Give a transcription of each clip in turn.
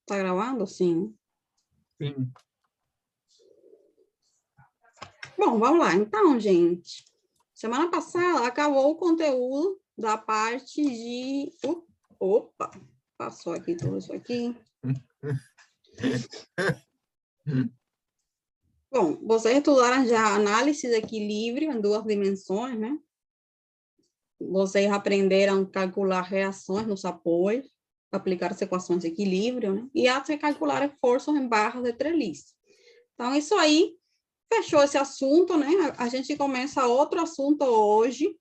Tá gravando? Sim. Sim. Bom, vamos lá. Então, gente, semana passada acabou o conteúdo da parte de... Opa, passou aqui tudo isso aqui. Bom, vocês estudaram já análise de equilíbrio em duas dimensões, né? Vocês aprenderam a calcular reações nos apoios, aplicar as equações de equilíbrio, né? E até calcular esforços em barras de treliça. Então, isso aí fechou esse assunto, né? A gente começa outro assunto hoje.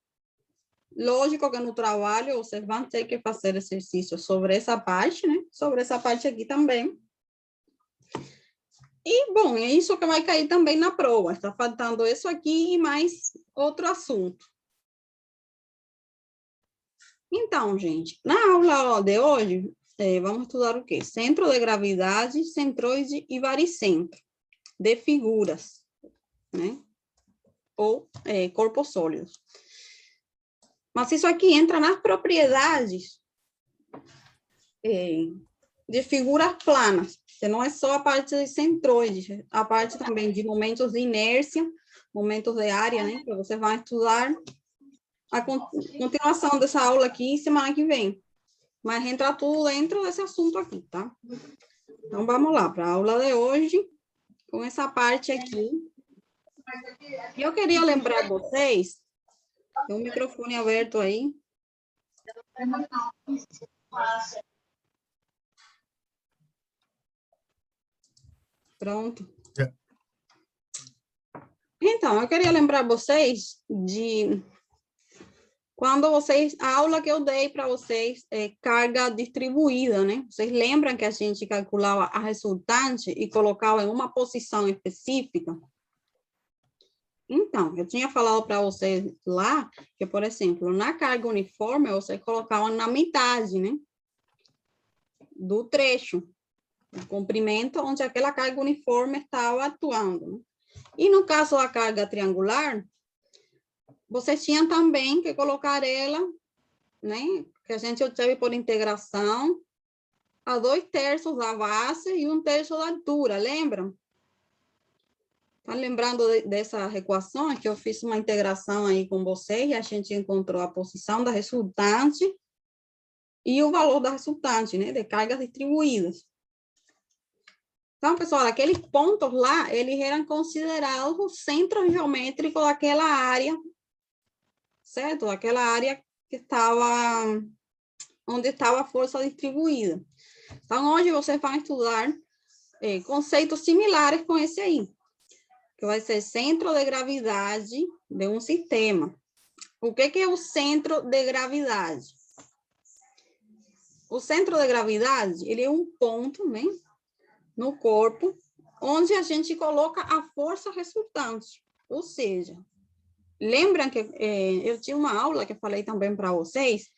Lógico que no trabalho vocês vão ter que fazer exercícios sobre essa parte, né? Sobre essa parte aqui também. E, bom, é isso que vai cair também na prova. Está faltando isso aqui e mais outro assunto. Então, gente, na aula de hoje, vamos estudar o quê? Centro de gravidade, centroide e baricentro de figuras, né? Ou corpos sólidos. Mas isso aqui entra nas propriedades de figuras planas, que não é só a parte de centroide, a parte também de momentos de inércia, momentos de área, né? Que você vai estudar a continuação dessa aula aqui semana que vem. Mas entra tudo dentro desse assunto aqui, tá? Então, vamos lá para a aula de hoje, com essa parte aqui. Eu queria lembrar vocês, tem um microfone aberto aí. Pronto. Então, eu queria lembrar vocês de quando vocês, a aula que eu dei para vocês é carga distribuída, né? Vocês lembram que a gente calculava a resultante e colocava em uma posição específica? Então, eu tinha falado para vocês lá que, por exemplo, na carga uniforme, vocês colocavam na metade, né? Do trecho, o comprimento onde aquela carga uniforme estava atuando, né? E no caso da carga triangular, vocês tinham também que colocar ela, né, que a gente obteve por integração, a 2/3 da base e 1/3 da altura, lembram? Estão lembrando dessa equação? Que eu fiz uma integração aí com vocês e a gente encontrou a posição da resultante e o valor da resultante, né, de cargas distribuídas. Então, pessoal, aqueles pontos lá, eles eram considerados o centro geométrico daquela área, certo? Aquela área que estava, onde estava a força distribuída. Então, hoje vocês vão estudar conceitos similares com esse aí, que vai ser centro de gravidade de um sistema. O que é o centro de gravidade? O centro de gravidade, ele é um ponto, né, no corpo, onde a gente coloca a força resultante. Ou seja, lembram que eu tinha uma aula que eu falei também para vocês,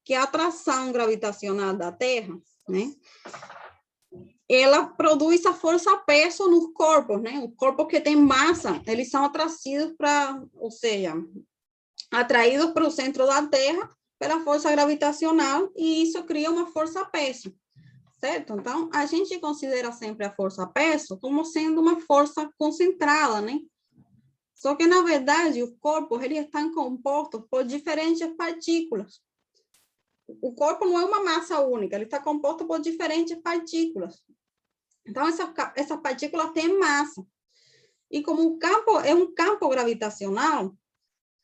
que a atração gravitacional da Terra, né, ela produz a força-peso nos corpos, né? Os corpos que têm massa, eles são atraídos para, ou seja, atraídos para o centro da Terra pela força gravitacional e isso cria uma força-peso, certo? Então, a gente considera sempre a força-peso como sendo uma força concentrada, né? Só que, na verdade, os corpos, eles estão compostos por diferentes partículas. O corpo não é uma massa única, ele está composto por diferentes partículas. Então, essa partícula tem massa. E como o campo é um campo gravitacional,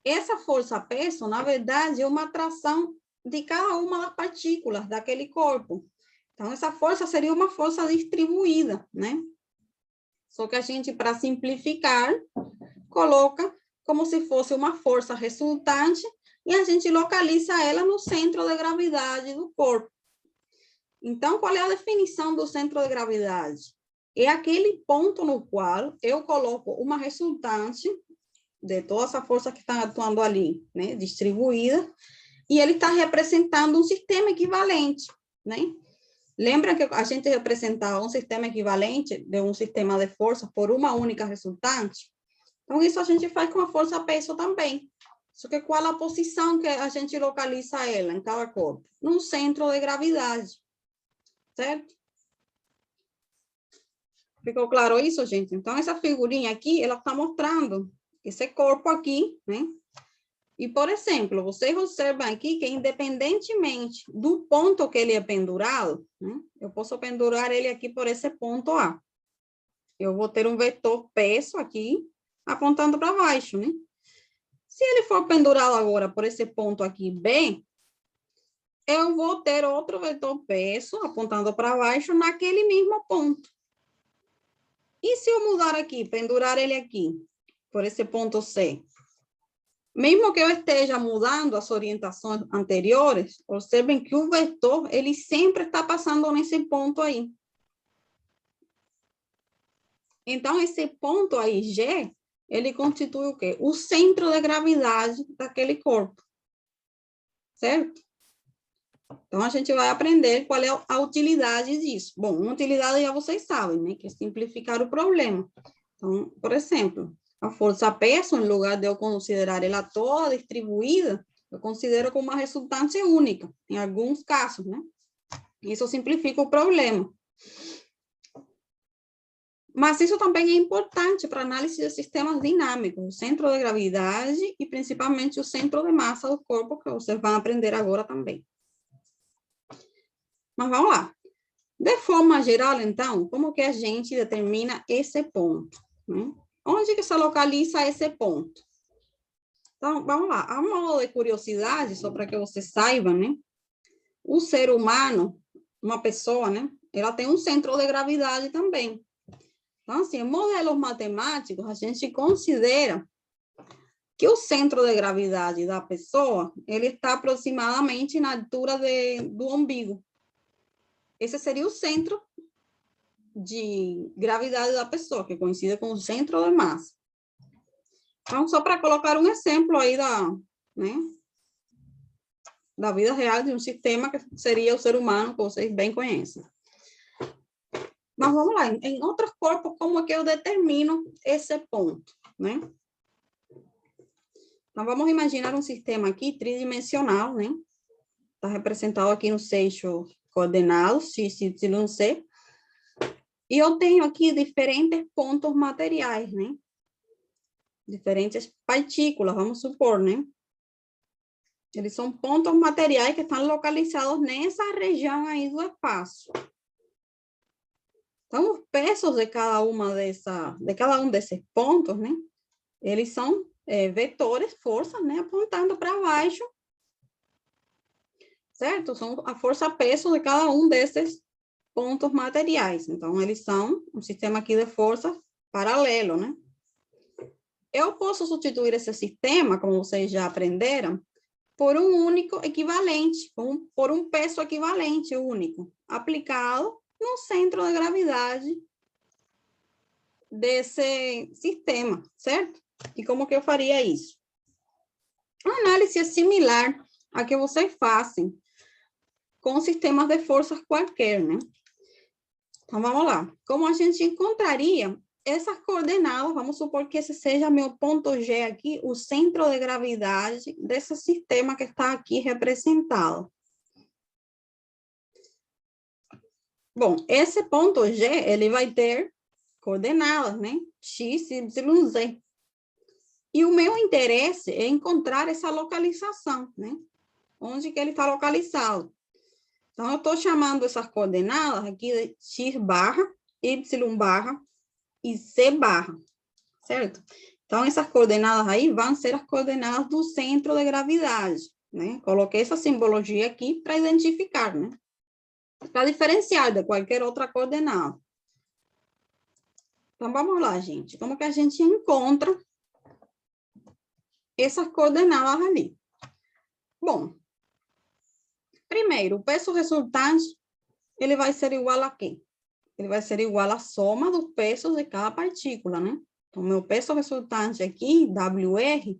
essa força-peso, na verdade, é uma atração de cada uma das partículas daquele corpo. Então, essa força seria uma força distribuída, né? Só que a gente, para simplificar, coloca como se fosse uma força resultante e a gente localiza ela no centro de gravidade do corpo. Então, qual é a definição do centro de gravidade? É aquele ponto no qual eu coloco uma resultante de toda essa força que está atuando ali, né, distribuída, e ele está representando um sistema equivalente, né? Lembra que a gente representava um sistema equivalente de um sistema de força por uma única resultante? Então, isso a gente faz com a força-peso também. Só que qual a posição que a gente localiza ela em cada corpo? No centro de gravidade, certo? Ficou claro isso, gente? Então, essa figurinha aqui, ela está mostrando esse corpo aqui, né? E, por exemplo, vocês observam aqui que, independentemente do ponto que ele é pendurado, né? Eu posso pendurar ele aqui por esse ponto A. Eu vou ter um vetor peso aqui, apontando para baixo, né? Se ele for pendurado agora por esse ponto aqui B, eu vou ter outro vetor peso apontando para baixo naquele mesmo ponto. E se eu mudar aqui, pendurar ele aqui, por esse ponto C? Mesmo que eu esteja mudando as orientações anteriores, observem que o vetor, ele sempre está passando nesse ponto aí. Então, esse ponto aí, G, ele constitui o quê? O centro de gravidade daquele corpo. Certo? Então, a gente vai aprender qual é a utilidade disso. Bom, uma utilidade já vocês sabem, né? Que é simplificar o problema. Então, por exemplo, a força-peso, em lugar de eu considerar ela toda distribuída, eu considero como uma resultante única, em alguns casos, né? Isso simplifica o problema. Mas isso também é importante para análise de sistemas dinâmicos, o centro de gravidade e principalmente o centro de massa do corpo, que vocês vão aprender agora também. Mas vamos lá. De forma geral, então, como que a gente determina esse ponto? Né? Onde que se localiza esse ponto? Então, vamos lá. A modo de curiosidade, só para que você saiba, né? O ser humano, uma pessoa, né? Ela tem um centro de gravidade também. Então, assim, em modelos matemáticos, a gente considera que o centro de gravidade da pessoa, ele está aproximadamente na altura do umbigo. Esse seria o centro de gravidade da pessoa, que coincide com o centro de massa. Então, só para colocar um exemplo aí né, da vida real de um sistema que seria o ser humano, que vocês bem conhecem. Mas vamos lá, em outros corpos, como é que eu determino esse ponto, né? Então, vamos imaginar um sistema aqui tridimensional, né? Está representado aqui nos eixos coordenados, x, y, z. E eu tenho aqui diferentes pontos materiais, né? Diferentes partículas, vamos supor, né? Eles são pontos materiais que estão localizados nessa região aí do espaço. Então, os pesos de cada um desses pontos, né? Eles são vetores, forças, né? Apontando para baixo, certo? São a força-peso de cada um desses pontos materiais. Então, eles são um sistema aqui de forças paralelo, né? Eu posso substituir esse sistema, como vocês já aprenderam, por um único equivalente, por um peso equivalente único, aplicado no centro de gravidade desse sistema, certo? E como que eu faria isso? A análise é similar a que vocês fazem com sistemas de forças qualquer, né? Então, vamos lá. Como a gente encontraria essas coordenadas, vamos supor que esse seja meu ponto G aqui, o centro de gravidade desse sistema que está aqui representado. Bom, esse ponto G, ele vai ter coordenadas, né? X, Y, Z. E o meu interesse é encontrar essa localização, né? Onde que ele está localizado. Então, eu estou chamando essas coordenadas aqui de X barra, Y barra e Z barra, certo? Então, essas coordenadas aí vão ser as coordenadas do centro de gravidade, né? Coloquei essa simbologia aqui para identificar, né? Para diferenciar de qualquer outra coordenada. Então, vamos lá, gente. Como que a gente encontra essas coordenadas ali? Bom, primeiro, o peso resultante, ele vai ser igual a quê? Ele vai ser igual à soma dos pesos de cada partícula, né? Então, meu peso resultante aqui, WR,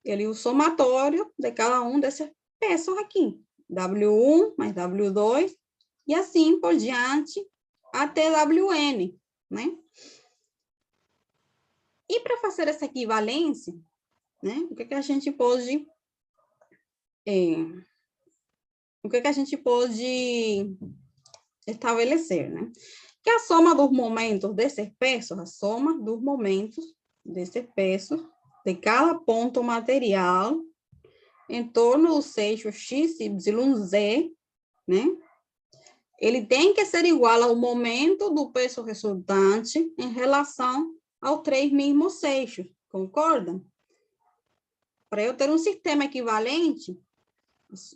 ele é o somatório de cada um desses pesos aqui. W1 mais W2, e assim por diante, até WN, né? E para fazer essa equivalência, né? O que a gente pode estabelecer, né? que a soma dos momentos desses pesos, a soma dos momentos desses pesos de cada ponto material em torno dos eixos x, y, z, né? Ele tem que ser igual ao momento do peso resultante em relação aos 3 mesmos eixos, concordam? Para eu ter um sistema equivalente,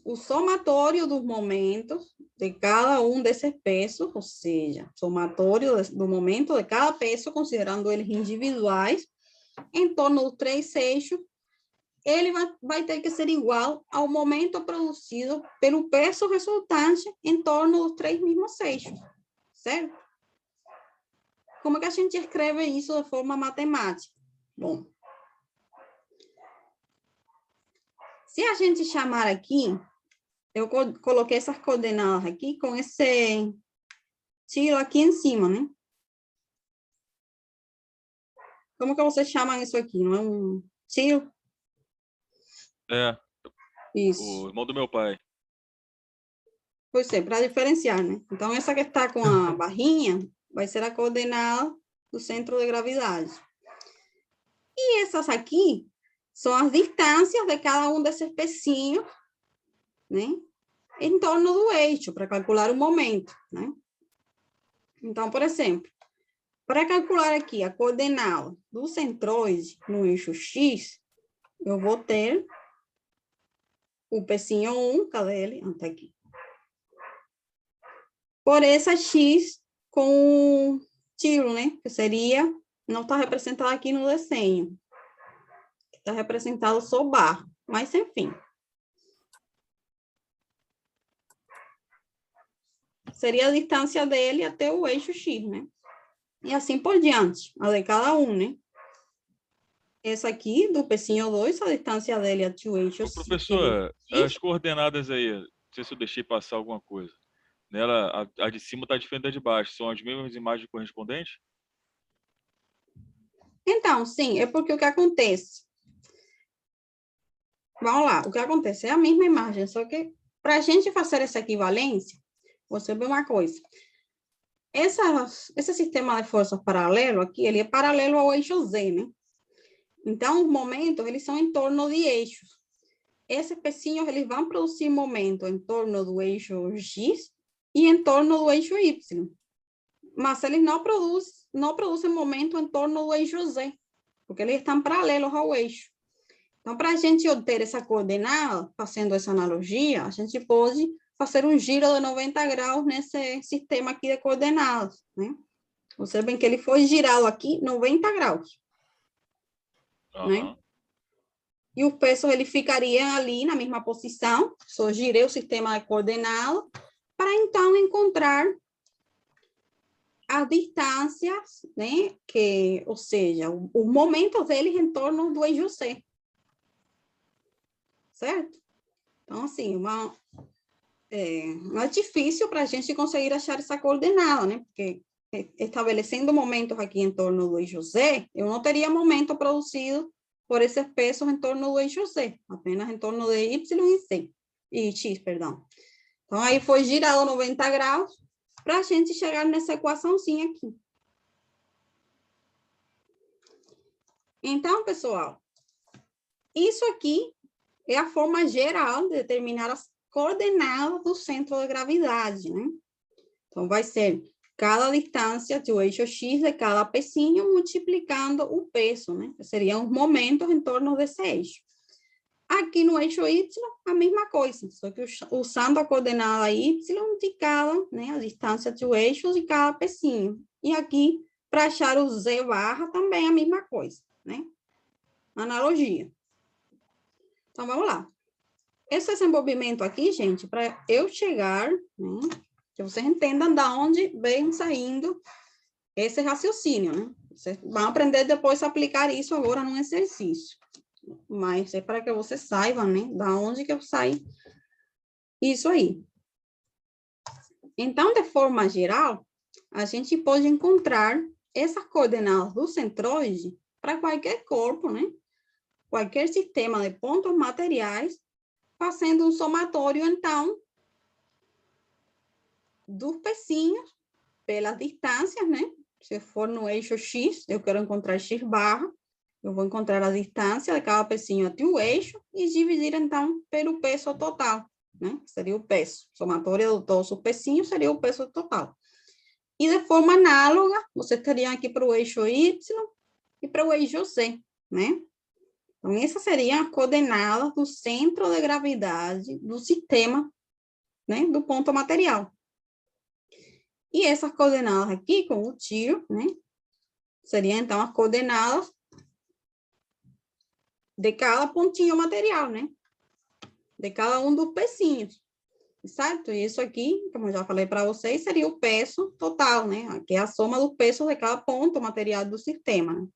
o somatório dos momentos de cada um desses pesos, ou seja, somatório do momento de cada peso, considerando eles individuais, em torno dos 3 eixos, ele vai ter que ser igual ao momento produzido pelo peso resultante em torno dos 3 mesmos eixos, certo? Como é que a gente escreve isso de forma matemática? Bom, se a gente chamar aqui, eu coloquei essas coordenadas aqui com esse tiro aqui em cima, né? Como que vocês chamam isso aqui? Não é um tiro? É, Isso. o irmão do meu pai. Pois é, para diferenciar, né? Então, essa que está com a barrinha vai ser a coordenada do centro de gravidade. E essas aqui são as distâncias de cada um desses pecinhos, né? Em torno do eixo, para calcular o momento, né? Então, por exemplo, para calcular aqui a coordenada do centroide no eixo X, eu vou ter o pecinho 1, cadê ele? Ah, tá aqui. Por essa X com um tiro, né? Que seria, não está representado aqui no desenho. Está representado só barra, mas enfim. Seria a distância dele até o eixo X, né? E assim por diante, a de cada um, né? Essa aqui, do pecinho 2, a distância dele até o eixo Ô, X. professor, as coordenadas aí, não sei se eu deixei passar alguma coisa. Nela, a de cima está diferente da de baixo. São as mesmas imagens correspondentes? Então, sim, é porque o que acontece? Vamos lá, o que acontece é a mesma imagem, só que para a gente fazer essa equivalência, você vê uma coisa. Esse sistema de forças paralelo aqui, ele é paralelo ao eixo Z, né? Então, os momentos, eles são em torno de eixos. Esses pecinhos, eles vão produzir momento em torno do eixo X e em torno do eixo Y. Mas eles não produzem momento em torno do eixo Z, porque eles estão paralelos ao eixo. Então, para a gente obter essa coordenada, fazendo essa analogia, a gente pode fazer um giro de 90 graus nesse sistema aqui de coordenadas, né? Observem que ele foi girado aqui 90 graus, né? E os pesos, ele ficariam ali na mesma posição, só girei o sistema de coordenadas, para então encontrar as distâncias, né? Ou seja, os momentos deles em torno do eixo C. Certo? Então, assim, não é difícil para a gente conseguir achar essa coordenada, né? Porque estabelecendo momentos aqui em torno do eixo Z, eu não teria momento produzido por esses pesos em torno do eixo Z, apenas em torno de Y e Z, e X, perdão. Então, aí foi girado 90 graus para a gente chegar nessa equaçãozinha aqui. Então, pessoal, isso aqui é a forma geral de determinar as coordenadas do centro de gravidade, né? Então, vai ser cada distância do eixo X de cada pecinho multiplicando o peso, né? Seriam os momentos em torno desse eixo. Aqui no eixo Y, a mesma coisa, só que usando a coordenada Y de cada, né? A distância do eixo de cada pecinho. E aqui, para achar o Z barra, também a mesma coisa, né? Analogia. Então, vamos lá. Esse desenvolvimento aqui, gente, para eu chegar, né, que vocês entendam de onde vem saindo esse raciocínio, né? Vocês vão aprender depois a aplicar isso agora num exercício. Mas é para que vocês saibam, né, da onde que eu saí isso aí. Então, de forma geral, a gente pode encontrar essas coordenadas do centroide para qualquer corpo, né? Qualquer sistema de pontos materiais, fazendo um somatório, então, dos pecinhos pelas distâncias, né? Se for no eixo X, eu quero encontrar X barra, eu vou encontrar a distância de cada pezinho até o eixo e dividir, então, pelo peso total, né? Seria o peso. Somatória de todos os pezinhos seria o peso total. E de forma análoga, você teria aqui para o eixo Y e para o eixo Z, né? Então, essas seriam as coordenadas do centro de gravidade do sistema, né? Do ponto material. E essas coordenadas aqui, com o tiro, né? Seriam, então, as coordenadas de cada pontinho material, né? De cada um dos pezinhos, certo? E isso aqui, como eu já falei para vocês, seria o peso total, né? Aqui é a soma dos pesos de cada ponto material do sistema, né?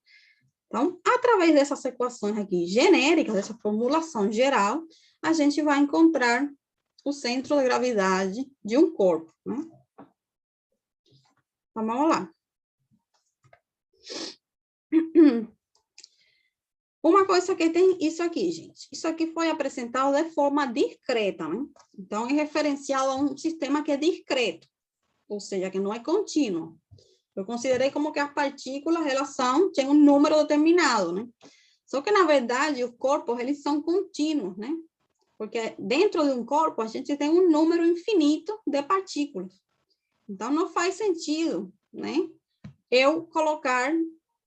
Então, através dessas equações aqui genéricas, dessa formulação geral, a gente vai encontrar o centro de gravidade de um corpo, né? Então, vamos lá. Uma coisa que tem isso aqui, gente. Isso aqui foi apresentado de forma discreta, né? Então, é referencial a um sistema que é discreto, ou seja, que não é contínuo. Eu considerei como que as partículas, elas têm um número determinado, né? Só que, na verdade, os corpos, eles são contínuos, né? Porque dentro de um corpo, a gente tem um número infinito de partículas. Então, não faz sentido, né? Eu colocar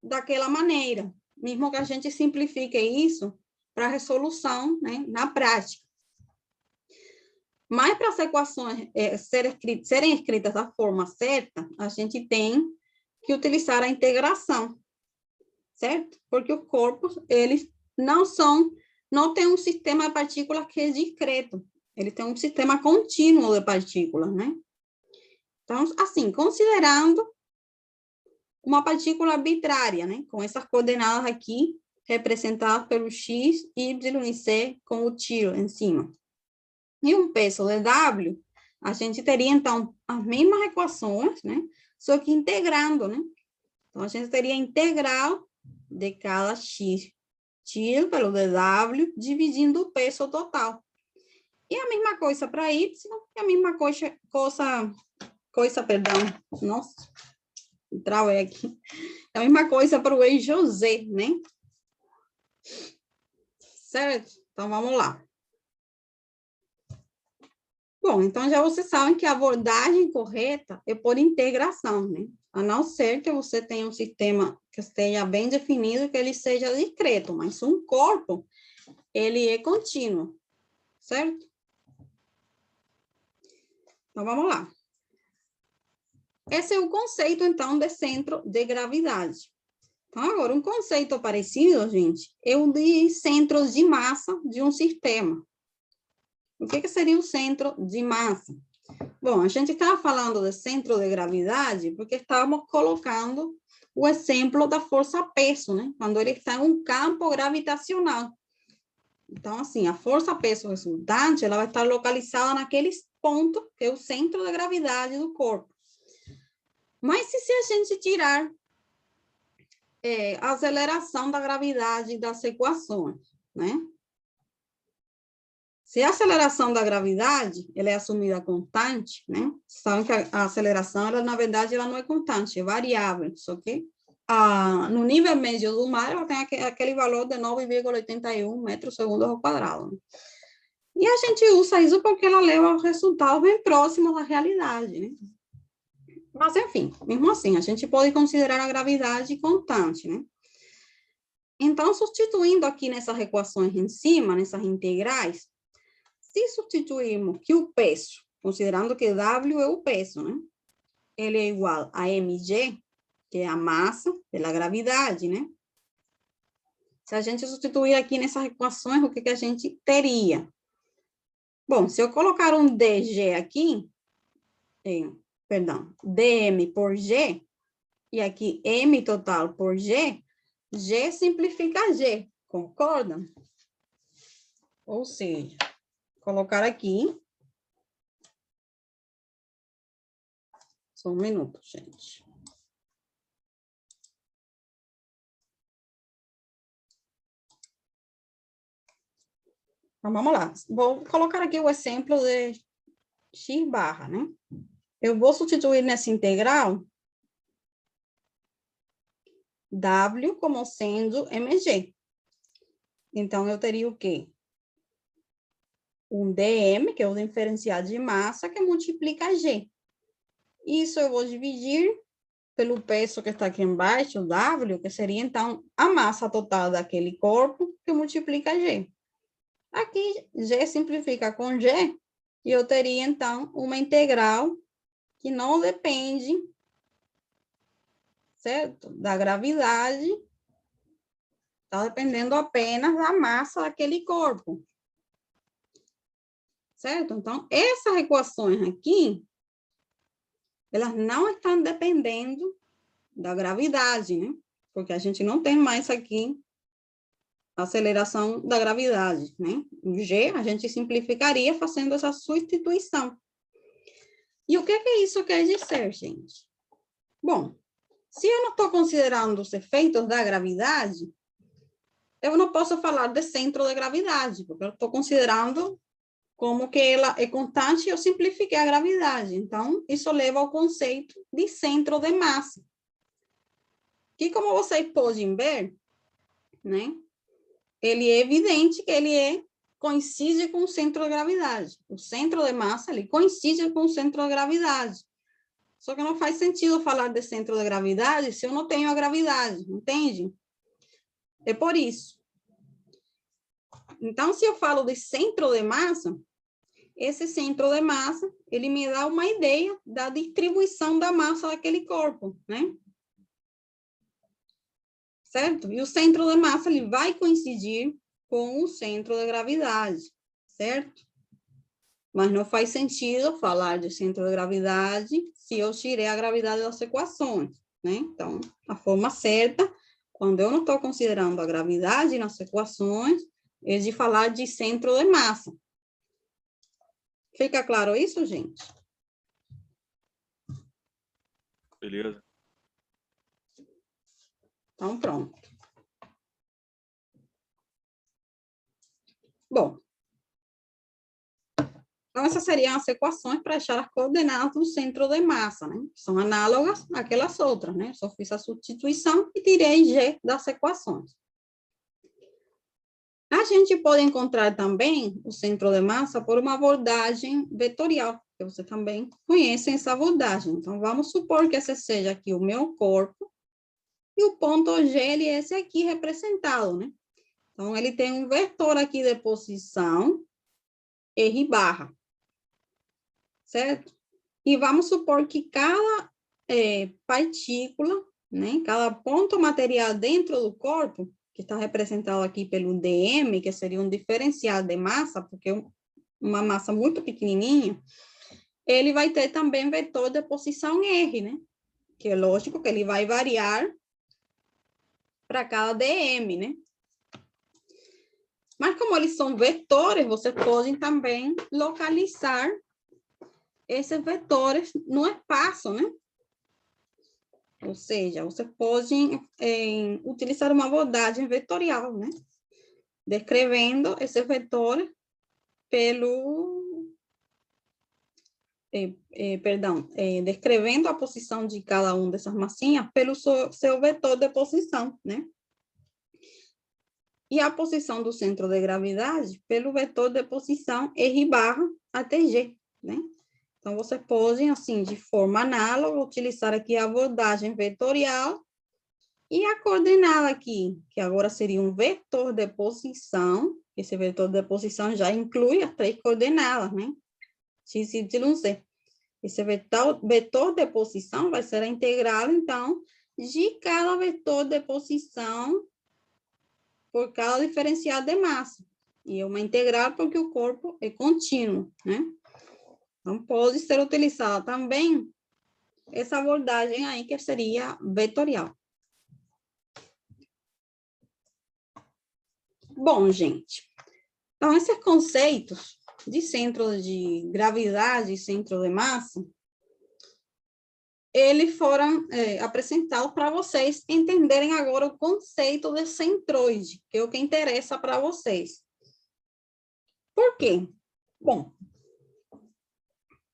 daquela maneira, mesmo que a gente simplifique isso para resolução, né, na prática. Mas para as equações serem escritas da forma certa, a gente tem que utilizar a integração, certo? Porque os corpos, eles não têm um sistema de partículas que é discreto, ele tem um sistema contínuo de partículas, né? Então, assim, considerando uma partícula arbitrária, né? Com essas coordenadas aqui, representadas pelo X, Y e Z, com o tiro em cima. E um peso de W, a gente teria, então, as mesmas equações, né? Só que integrando, né? Então, a gente teria a integral de cada X tiro pelo dW, dividindo o peso total. E a mesma coisa para Y, e a mesma perdão, nossa, travei aqui. A mesma coisa para o eixo Z, né? Certo? Então, vamos lá. Bom, então já vocês sabem que a abordagem correta é por integração, né? A não ser que você tenha um sistema que esteja bem definido, que ele seja discreto, mas um corpo, ele é contínuo, certo? Então, vamos lá. Esse é o conceito, então, de centro de gravidade. Então, agora, um conceito parecido, gente, é o de centros de massa de um sistema. O que seria o centro de massa? Bom, a gente estava falando de centro de gravidade porque estávamos colocando o exemplo da força-peso, né? Quando ele está em um campo gravitacional. Então, assim, a força-peso resultante, ela vai estar localizada naqueles pontos que é o centro de gravidade do corpo. Mas se a gente tirar a aceleração da gravidade das equações, né? Se a aceleração da gravidade, ela é assumida constante, né? Sabem que a aceleração, ela, na verdade, ela não é constante, é variável, só que no nível médio do mar, ela tem aquele valor de 9,81 metros segundo ao quadrado. Né? E a gente usa isso porque ela leva ao resultado bem próximo da realidade, né? Mas, enfim, mesmo assim, a gente pode considerar a gravidade constante, né? Então, substituindo aqui nessas equações em cima, nessas integrais, se substituirmos que o peso, considerando que W é o peso, né? Ele é igual a mg, que é a massa pela gravidade, né? Se a gente substituir aqui nessas equações, o que a gente teria? Bom, se eu colocar um dg aqui, dm por g, e aqui m total por g, g simplifica g, concordam? Ou seja, colocar aqui, só um minuto, gente. Então, vamos lá. Vou colocar aqui o exemplo de x barra, né? eu vou substituir nessa integral W como sendo mg. Então, eu teria o quê? Um dm, que é o diferencial de massa, que multiplica g. Isso eu vou dividir pelo peso que está aqui embaixo, o W, que seria, então, a massa total daquele corpo, que multiplica G. Aqui, G simplifica com G, e eu teria, então, uma integral que não depende, certo? Da gravidade, está dependendo apenas da massa daquele corpo. Certo? Então, essas equações aqui, elas não estão dependendo da gravidade, né? Porque a gente não tem mais aqui a aceleração da gravidade, né? O G, a gente simplificaria fazendo essa substituição. E o que isso quer dizer, gente? Bom, se eu não estou considerando os efeitos da gravidade, eu não posso falar de centro de gravidade, porque eu estou considerando como que ela é constante, eu simplifiquei a gravidade. Então, isso leva ao conceito de centro de massa. Que, como vocês podem ver, né, ele é evidente que ele coincide com o centro de gravidade. O centro de massa, ele coincide com o centro de gravidade. Só que não faz sentido falar de centro de gravidade se eu não tenho a gravidade, entende? É por isso. Então, se eu falo de centro de massa, esse centro de massa, ele me dá uma ideia da distribuição da massa daquele corpo, né? Certo? E o centro de massa, ele vai coincidir com o centro de gravidade, certo? Mas não faz sentido falar de centro de gravidade se eu tirei a gravidade das equações, né? Então, a forma certa, quando eu não estou considerando a gravidade nas equações, é de falar de centro de massa. Fica claro isso, gente? Beleza. Então, pronto. Bom, então essas seriam as equações para achar as coordenadas do centro de massa, né? São análogas àquelas outras, né? Só fiz a substituição e tirei G das equações. A gente pode encontrar também o centro de massa por uma abordagem vetorial, que você também conhece essa abordagem. Então, vamos supor que esse seja aqui o meu corpo, e o ponto G, ele é esse aqui representado, né? Então, ele tem um vetor aqui de posição, R barra, certo? E vamos supor que cada partícula, né, cada ponto material dentro do corpo, que está representado aqui pelo dm, que seria um diferencial de massa, porque é uma massa muito pequenininha, ele vai ter também vetor de posição R, né? Que é lógico que ele vai variar para cada dm, né? Mas como eles são vetores, você pode também localizar esses vetores no espaço, né? Ou seja, você pode utilizar uma abordagem vetorial, né? Descrevendo esse vetor descrevendo a posição de cada uma dessas massinhas pelo seu vetor de posição, né? E a posição do centro de gravidade pelo vetor de posição R barra até G, né? Então, você pode, assim, de forma análoga, utilizar aqui a abordagem vetorial e a coordenada aqui, que agora seria um vetor de posição. Esse vetor de posição já inclui as 3 coordenadas, né? X, Y, Z. Esse vetor de posição vai ser a integral, então, de cada vetor de posição por cada diferencial de massa. E é uma integral porque o corpo é contínuo, né? Então, pode ser utilizada também essa abordagem aí, que seria vetorial. Bom, gente, então, esses conceitos de centro de gravidade e centro de massa, eles foram apresentados para vocês entenderem agora o conceito de centroide, que é o que interessa para vocês. Por quê? Bom,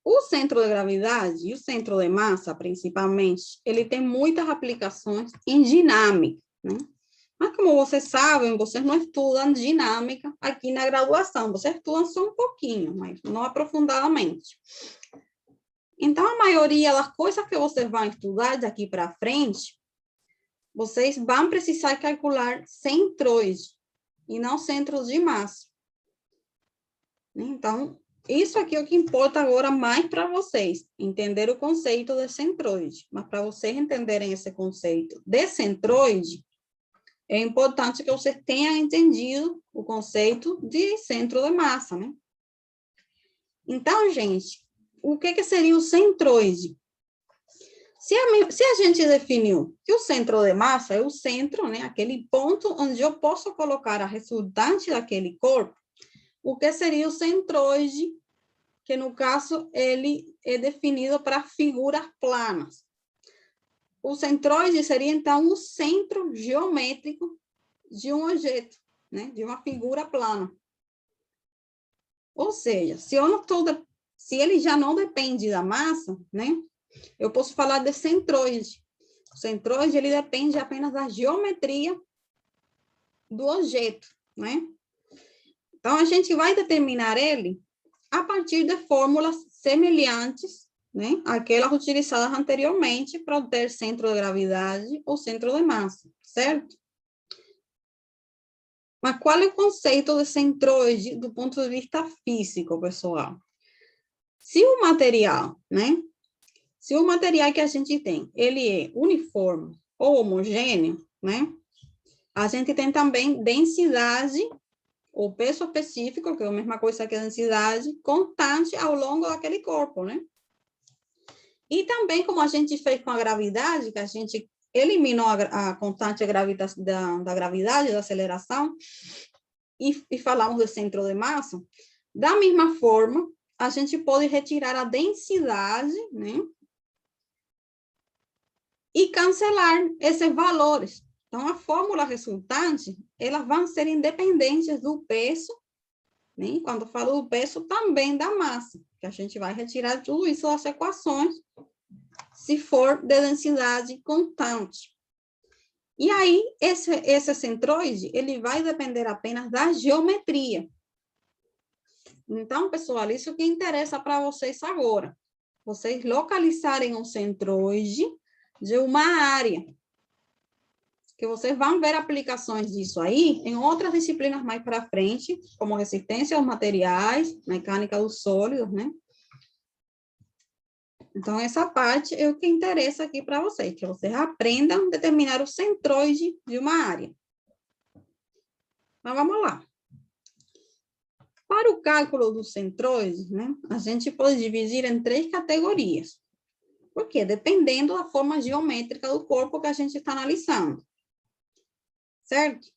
O centro de gravidade e o centro de massa, principalmente, ele tem muitas aplicações em dinâmica, né? Mas, como vocês sabem, vocês não estudam dinâmica aqui na graduação, vocês estudam só um pouquinho, mas não aprofundadamente. Então, a maioria das coisas que vocês vão estudar daqui para frente, vocês vão precisar calcular centroide e não centros de massa. Então, isso aqui é o que importa agora mais para vocês, entender o conceito de centroide. Mas para vocês entenderem esse conceito de centroide, é importante que vocês tenham entendido o conceito de centro de massa, né? Então, gente, o que seria o centroide? Se a gente definiu que o centro de massa é o centro, né, aquele ponto onde eu posso colocar a resultante daquele corpo, o que seria o centroide, que no caso ele é definido para figuras planas. O centroide seria, então, o centro geométrico de um objeto, né, de uma figura plana. Ou seja, se ele já não depende da massa, né, eu posso falar de centroide. O centroide, ele depende apenas da geometria do objeto, né? Então, a gente vai determinar ele a partir de fórmulas semelhantes, né, àquelas utilizadas anteriormente para obter centro de gravidade ou centro de massa, certo? Mas qual é o conceito de centroide do ponto de vista físico, pessoal? Se o material, né? Se o material que a gente tem, ele é uniforme ou homogêneo, né? A gente tem também densidade, ou peso específico, que é a mesma coisa que a densidade, constante ao longo daquele corpo, né? E também, como a gente fez com a gravidade, que a gente eliminou a constante da gravidade, da aceleração, e falamos do centro de massa, da mesma forma, a gente pode retirar a densidade, né? E cancelar esses valores. Então, a fórmula resultante, elas vão ser independentes do peso, né? Quando falo do peso, também da massa, que a gente vai retirar tudo isso das equações, se for de densidade constante. E aí, esse centroide, ele vai depender apenas da geometria. Então, pessoal, isso que interessa para vocês agora. Vocês localizarem um centroide de uma área. Que vocês vão ver aplicações disso aí em outras disciplinas mais para frente, como resistência aos materiais, mecânica dos sólidos, né? Então, essa parte é o que interessa aqui para vocês, que vocês aprendam a determinar o centroide de uma área. Mas vamos lá. Para o cálculo do centroide, né, a gente pode dividir em 3 categorias. Por quê? Dependendo da forma geométrica do corpo que a gente está analisando. Certo?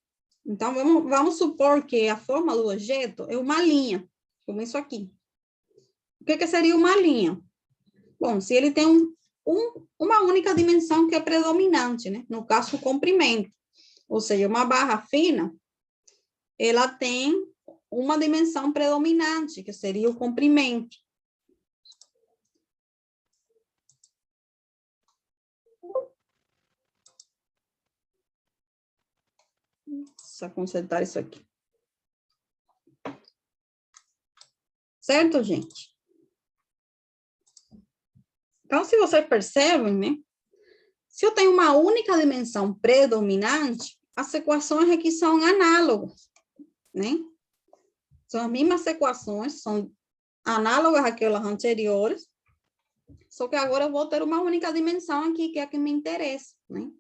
Então, vamos supor que a forma do objeto é uma linha, como isso aqui. O que seria uma linha? Bom, se ele tem uma única dimensão que é predominante, né? No caso, o comprimento. Ou seja, uma barra fina, ela tem uma dimensão predominante, que seria o comprimento. Só consertar isso aqui. Certo, gente? Então, se vocês percebem, né? Se eu tenho uma única dimensão predominante, as equações aqui são análogas, né? São as mesmas equações, são análogas àquelas anteriores, só que agora eu vou ter uma única dimensão aqui, que é a que me interessa, né?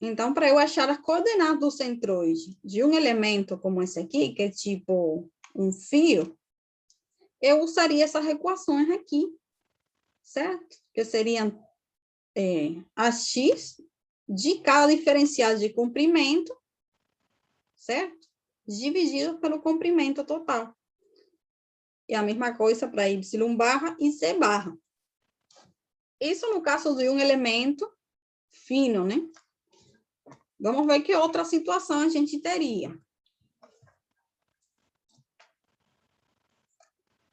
Então, para eu achar as coordenadas do centroide de um elemento como esse aqui, que é tipo um fio, eu usaria essas equações aqui, certo? Que seriam as x de cada diferencial de comprimento, certo? Dividido pelo comprimento total. E a mesma coisa para y barra e z barra. Isso no caso de um elemento fino, né? Vamos ver que outra situação a gente teria.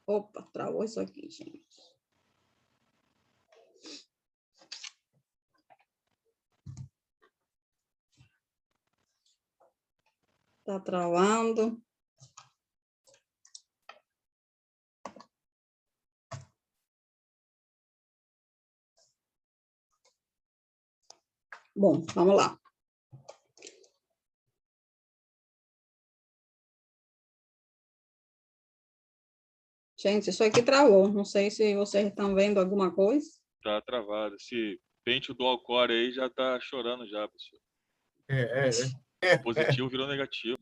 Opa, travou isso aqui, gente. Tá travando. Bom, vamos lá. Gente, isso aqui travou. Não sei se vocês estão vendo alguma coisa. Tá travado. Esse pente dual core aí já tá chorando já, pessoal. É. Positivo virou negativo.